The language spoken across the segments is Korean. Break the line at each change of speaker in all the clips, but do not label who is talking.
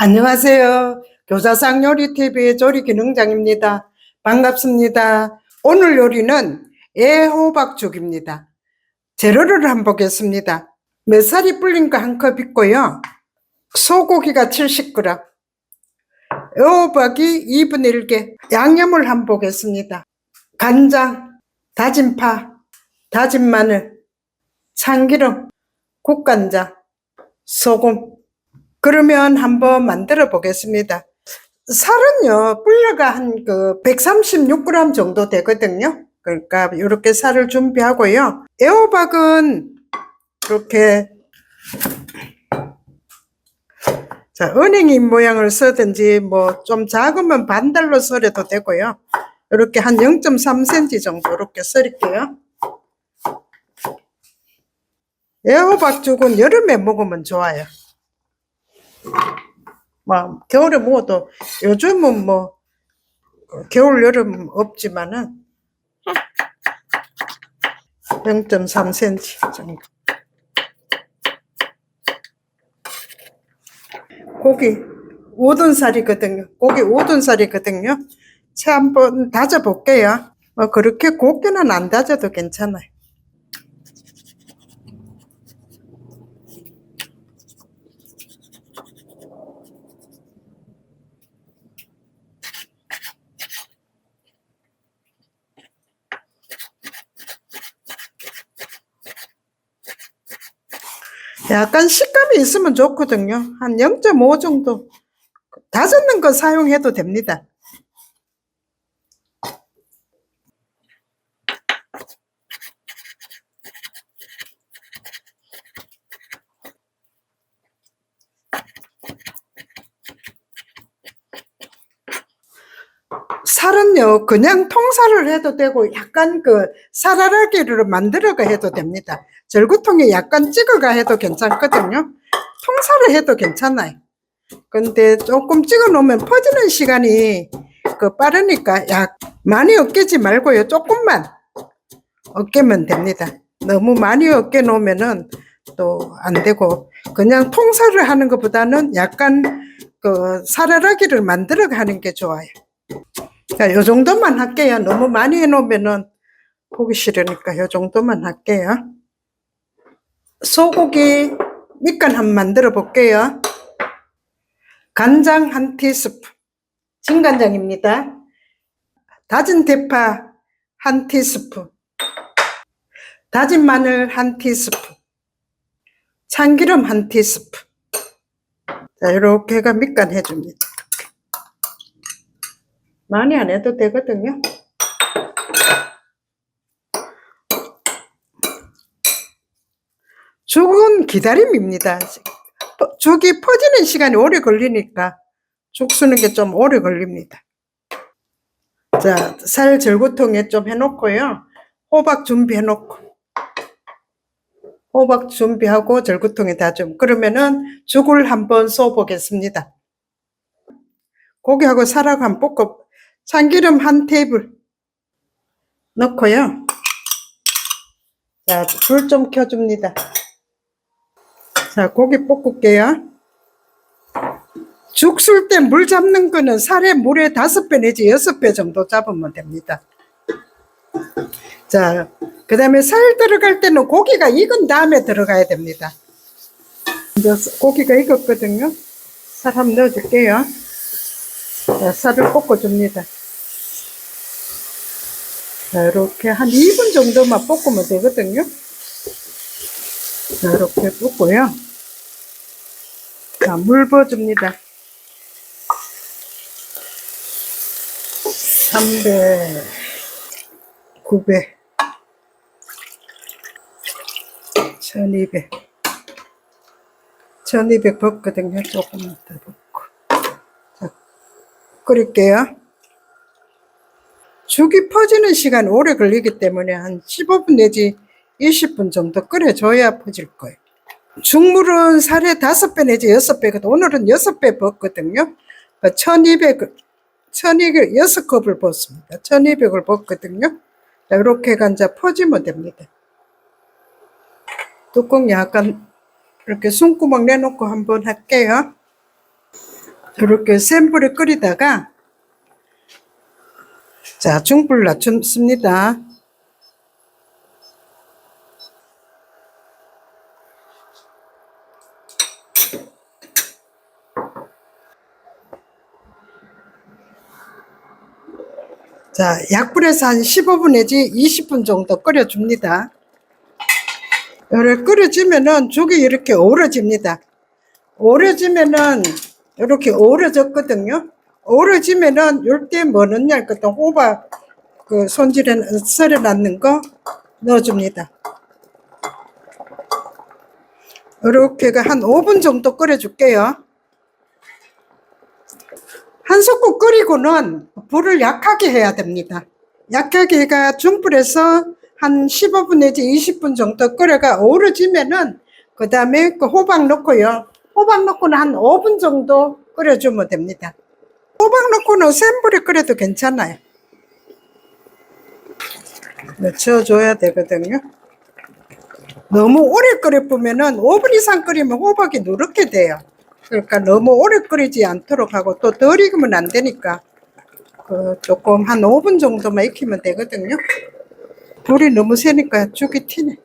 안녕하세요. 교사상 요리TV의 조리기능장입니다. 반갑습니다. 오늘 요리는 애호박죽입니다. 재료를 한번 보겠습니다. 몇 살이 불린 거 한 컵 있고요. 소고기가 70g, 애호박이 2분의 1개, 양념을 한번 보겠습니다. 간장, 다진 파, 다진 마늘, 참기름, 국간장, 소금. 그러면 한번 만들어 보겠습니다. 살은요, 불려가 한 136g 정도 되거든요. 그러니까 이렇게 살을 준비하고요. 애호박은 이렇게 은행이 모양을 써든지 뭐 좀 작으면 반달로 썰어도 되고요. 이렇게 한 0.3cm 정도 이렇게 썰을게요. 애호박죽은 여름에 먹으면 좋아요. 뭐 겨울에 먹어도 요즘은 뭐 겨울 여름 없지만은 0.3cm 정도. 고기 5둔살이거든요. 고기 5둔살이거든요. 채 한번 다져 볼게요. 그렇게 곱게는 안 다져도 괜찮아요. 약간 식감이 있으면 좋거든요. 한 0.5 정도 다졌는 거 사용해도 됩니다. 살은요, 그냥 통살을 해도 되고 약간 살알하기를 만들어가 해도 됩니다. 절구통에 약간 찍어가 해도 괜찮거든요. 통살을 해도 괜찮아요. 근데 조금 찍어 놓으면 퍼지는 시간이 빠르니까 많이 으깨지 말고요. 조금만 으깨면 됩니다. 너무 많이 으깨 놓으면은 또 안 되고, 그냥 통살을 하는 것보다는 약간 살알하기를 만들어 가는 게 좋아요. 자, 요 정도만 할게요. 너무 많이 해 놓으면은 보기 싫으니까 요 정도만 할게요. 소고기 밑간 한번 만들어 볼게요. 간장 1티스푼, 진간장입니다. 다진 대파 1티스푼, 다진 마늘 1티스푼, 참기름 1티스푼. 자, 이렇게 해가 밑간 해줍니다. 많이 안 해도 되거든요. 죽은 기다림입니다. 죽이 퍼지는 시간이 오래 걸리니까 죽 쓰는 게 좀 오래 걸립니다. 자, 살 절구통에 좀 해놓고요. 호박 준비해놓고, 호박 준비하고 절구통에 다 좀, 그러면은 죽을 한번 쏘 보겠습니다. 고기하고 살하고 한번 볶고, 참기름 1테이블 넣고요. 자, 불 좀 켜줍니다. 자, 고기 볶을게요. 죽 쓸 때 물 잡는 거는 살에 물에 5배 내지 6배 정도 잡으면 됩니다. 자, 그 다음에 살 들어갈 때는 고기가 익은 다음에 들어가야 됩니다. 이제 고기가 익었거든요. 살 한번 넣어줄게요. 자, 살을 볶아줍니다. 자, 이렇게 한 2분 정도만 볶으면 되거든요. 자, 이렇게 볶고요. 자, 물 부어줍니다. 300, 900, 1200. 1200 붓거든요. 조금만 더 붓고. 자, 끓일게요. 죽이 퍼지는 시간 오래 걸리기 때문에 한 15분 내지 20분 정도 끓여줘야 퍼질 거예요. 죽물은 살에 5배 내지 6배거든. 오늘은 6배 붓거든요. 1200, 6컵을 붓습니다. 1200을 붓거든요. 자, 이렇게 간자 퍼지면 됩니다. 뚜껑 약간 이렇게 숨구멍 내놓고 한번 할게요. 이렇게 센 불에 끓이다가 자, 중불 낮춥니다. 자, 약불에서 한 15분 내지 20분 정도 끓여줍니다. 이렇게 끓여지면은 죽이 이렇게 어우러집니다. 어우러지면은 이렇게 어우러졌거든요. 어우러지면은 이때 뭐 넣냐 그때 호박 그 손질해 썰어놨는 거 넣어줍니다. 이렇게 한 5분 정도 끓여줄게요. 한 숟갈 끓이고는 불을 약하게 해야 됩니다. 약하게 해가 중불에서 한 15분 내지 20분 정도 끓여가 어우러지면은 그 다음에 그 호박 넣고요. 호박 넣고는 한 5분 정도 끓여주면 됩니다. 호박 넣고는 센 불에 끓여도 괜찮아요. 넣어줘야 되거든요. 너무 오래 끓여보면은 5분 이상 끓이면 호박이 누렇게 돼요. 그러니까 너무 오래 끓이지 않도록 하고 또 덜 익으면 안 되니까 조금 한 5분 정도만 익히면 되거든요. 불이 너무 세니까 죽이 튀네.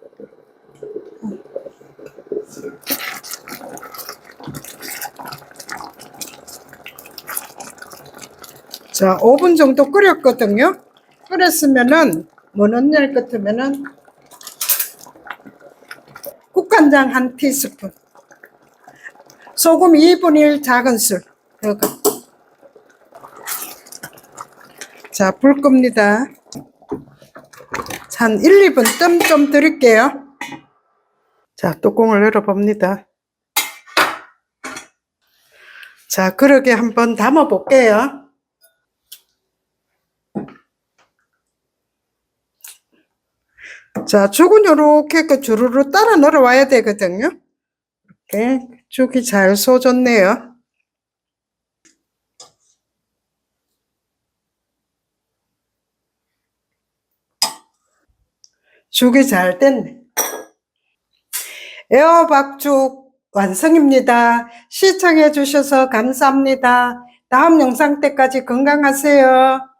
자, 5분 정도 끓였거든요. 끓였으면은 뭐 넣냐 할 것 같으면은 국간장 한 티스푼, 소금 2분의 1 작은술 넣어가. 자, 불 끕니다. 한 1, 2분 뜸 좀 드릴게요. 자, 뚜껑을 열어봅니다. 자, 그러게 한번 담아 볼게요. 자, 죽은 요렇게 주르르 따라 내려와야 되거든요. 이렇게 죽이 잘 쏘졌네요. 죽이 잘 됐네. 애호박죽 완성입니다. 시청해 주셔서 감사합니다. 다음 영상 때까지 건강하세요.